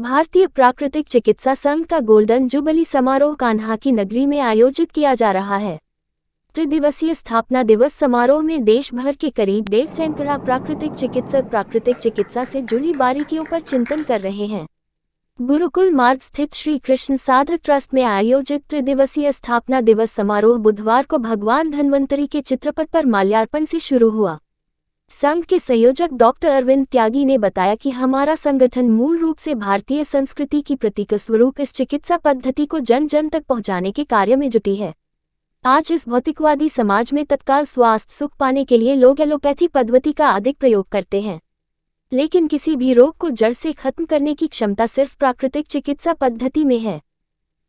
भारतीय प्राकृतिक चिकित्सा संघ का गोल्डन जुबली समारोह कान्हा की नगरी में आयोजित किया जा रहा है। त्रिदिवसीय स्थापना दिवस समारोह में देश भर के करीब 1.5 सैकड़ा प्राकृतिक चिकित्सक प्राकृतिक चिकित्सा से जुड़ी बारीकियों पर चिंतन कर रहे हैं। गुरुकुल मार्ग स्थित श्री कृष्ण साधक ट्रस्ट में आयोजित त्रिदिवसीय स्थापना दिवस समारोह बुधवार को भगवान धन्वंतरी के चित्रपट पर माल्यार्पण से शुरू हुआ। संघ के संयोजक डॉक्टर अरविंद त्यागी ने बताया कि हमारा संगठन मूल रूप से भारतीय संस्कृति की प्रतीक स्वरूप इस चिकित्सा पद्धति को जन जन तक पहुंचाने के कार्य में जुटी है। आज इस भौतिकवादी समाज में तत्काल स्वास्थ्य सुख पाने के लिए लोग एलोपैथी पद्धति का अधिक प्रयोग करते हैं, लेकिन किसी भी रोग को जड़ से खत्म करने की क्षमता सिर्फ प्राकृतिक चिकित्सा पद्धति में है।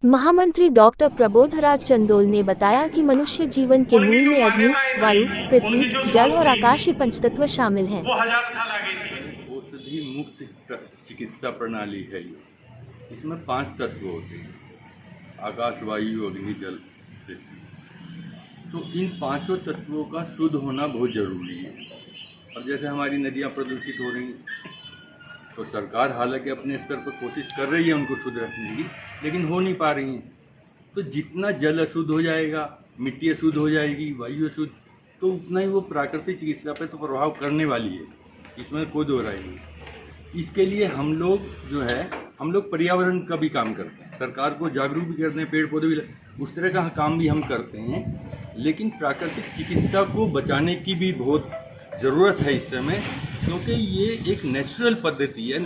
महामंत्री डॉक्टर प्रबोधराज चंदोल ने बताया कि मनुष्य जीवन के मूल में अग्नि, वायु, पृथ्वी, जल और आकाश के पंचतत्व शामिल हैं। औषधि मुक्त चिकित्सा प्रणाली है ये। इसमें 5 तत्व होते हैं: आकाश, वायु, अग्नि, जल, पृथ्वी। तो इन 5 तत्वों का शुद्ध होना बहुत जरूरी है। और जैसे हमारी नदियाँ प्रदूषित हो रही हैं, तो सरकार हालांकि अपने स्तर पर कोशिश कर रही है उनको शुद्ध रखने की, लेकिन हो नहीं पा रही हैं। तो जितना जल अशुद्ध हो जाएगा, मिट्टी अशुद्ध हो जाएगी, वायु अशुद्ध, तो उतना ही वो प्राकृतिक चिकित्सा पे तो प्रभाव करने वाली है, इसमें कोई दो राय नहीं। इसके लिए हम लोग पर्यावरण का भी काम करते हैं, सरकार को जागरूक भी करते हैं, पेड़ पौधे भी, उस तरह का काम भी हम करते हैं। लेकिन प्राकृतिक चिकित्सा को बचाने की भी बहुत ज़रूरत है इस समय, क्योंकि ये एक नेचुरल पद्धति है,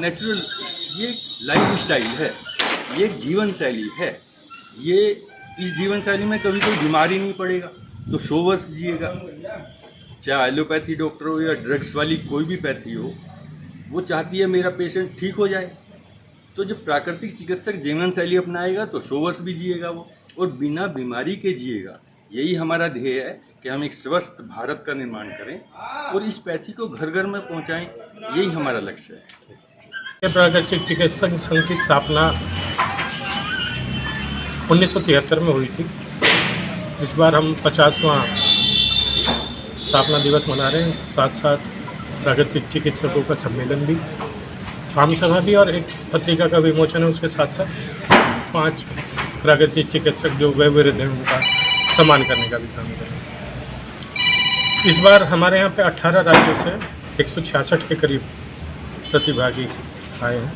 ये लाइफ स्टाइल है, ये एक जीवन शैली है। ये इस जीवन शैली में कभी कोई बीमारी नहीं पड़ेगा तो 100 वर्ष जिएगा। चाहे एलोपैथी डॉक्टर हो या ड्रग्स वाली कोई भी पैथी हो, वो चाहती है मेरा पेशेंट ठीक हो जाए। तो जब प्राकृतिक चिकित्सक जीवन शैली अपनाएगा तो 100 वर्ष भी जिएगा वो, और बिना बीमारी के जिएगा। यही हमारा ध्येय है कि हम एक स्वस्थ भारत का निर्माण करें और इस पैथी को घर घर में पहुंचाएं, यही हमारा लक्ष्य है। प्राकृतिक चिकित्सक संघ की स्थापना 1973 में हुई थी। इस बार हम 50वां स्थापना दिवस मना रहे हैं। साथ साथ प्राकृतिक चिकित्सकों का सम्मेलन भी, आम सभा भी और एक पत्रिका का विमोचन है। उसके साथ साथ 5 प्राकृतिक चिकित्सक जो वयोवृद्ध हैं उनका सम्मान करने का भी काम करें। इस बार हमारे यहाँ पे 18 राज्यों से 166 के करीब प्रतिभागी आए हैं।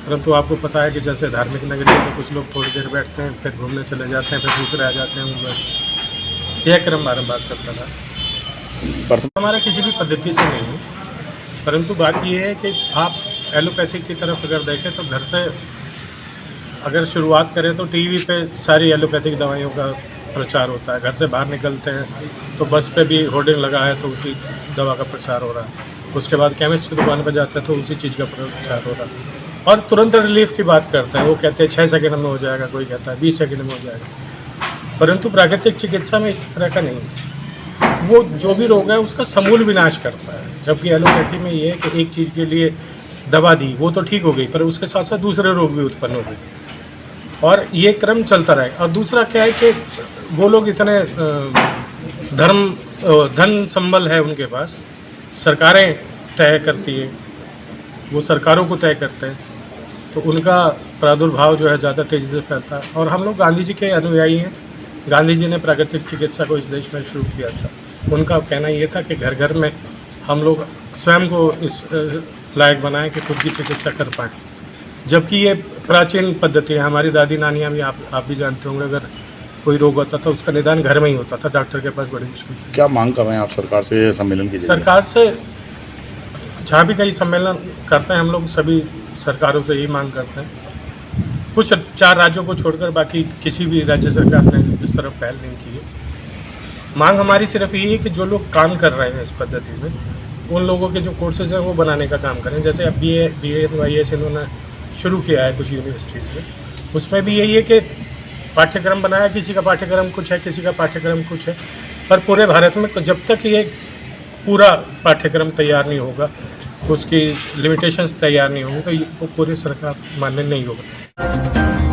परंतु आपको पता है कि जैसे धार्मिक नगरी में कुछ लोग थोड़ी देर बैठते हैं, फिर घूमने चले जाते हैं, फिर दूसरे आ जाते हैं। यह क्रम बारंबार चलता था। हमारा किसी भी पद्धति से नहीं है, परंतु बात यह है कि आप एलोपैथिक की तरफ अगर देखें तो घर से अगर शुरुआत करें तो टीवी पे सारी एलोपैथिक दवाइयों का प्रचार होता है। घर से बाहर निकलते हैं तो बस पे भी होर्डिंग लगा है तो उसी दवा का प्रचार हो रहा है। उसके बाद केमिस्ट की दुकान पर जाते हैं तो उसी चीज़ का प्रचार हो रहा है। और तुरंत रिलीफ की बात करते हैं, वो कहते हैं 6 सेकंड में हो जाएगा, कोई कहता है 20 सेकंड में हो जाएगा। परंतु प्राकृतिक चिकित्सा में इस तरह का नहीं है। वो जो भी रोग है उसका समूल विनाश करता है। जबकि एलोपैथी में ये है कि एक चीज़ के लिए दवा दी, वो तो ठीक हो गई, पर उसके साथ साथ दूसरे रोग भी उत्पन्न हो गए, और ये क्रम चलता रहे। और दूसरा क्या है कि वो लोग इतने धन संबल है उनके पास, सरकारें तय करती है, वो सरकारों को तय करते हैं, तो उनका प्रादुर्भाव जो है ज़्यादा तेज़ी से फैलता है। और हम लोग गांधी जी के अनुयायी हैं। गांधी जी ने प्राकृतिक चिकित्सा को इस देश में शुरू किया था। उनका कहना ये था कि घर घर में हम लोग स्वयं को इस लायक बनाएं कि खुद की चिकित्सा कर पाएँ। जबकि ये प्राचीन पद्धति है। हमारी दादी नानियाँ भी आप भी जानते होंगे, अगर कोई रोग होता था उसका निदान घर में ही होता था, डॉक्टर के पास बड़ी मुश्किल से। क्या मांग कर रहे हैं आप सरकार से सम्मेलन की? सरकार से जहाँ भी कई सम्मेलन करते हैं हम लोग सभी सरकारों से यही मांग करते हैं। कुछ 4 राज्यों को छोड़कर बाकी किसी भी राज्य सरकार ने इस तरफ पहल नहीं की है। मांग हमारी सिर्फ यही है कि जो लोग काम कर रहे हैं इस पद्धति में, उन लोगों के जो कोर्सेज हैं वो बनाने का काम करें। जैसे अब BA NYS इन्होंने शुरू किया है कुछ यूनिवर्सिटीज़ में, उसमें भी यही है कि पाठ्यक्रम बनाया, किसी का पाठ्यक्रम कुछ है, किसी का पाठ्यक्रम कुछ है, पर पूरे भारत में जब तक ये पूरा पाठ्यक्रम तैयार नहीं होगा, उसकी लिमिटेशंस तैयार नहीं होंगी, तो वो पूरी सरकार मान्य नहीं होगा।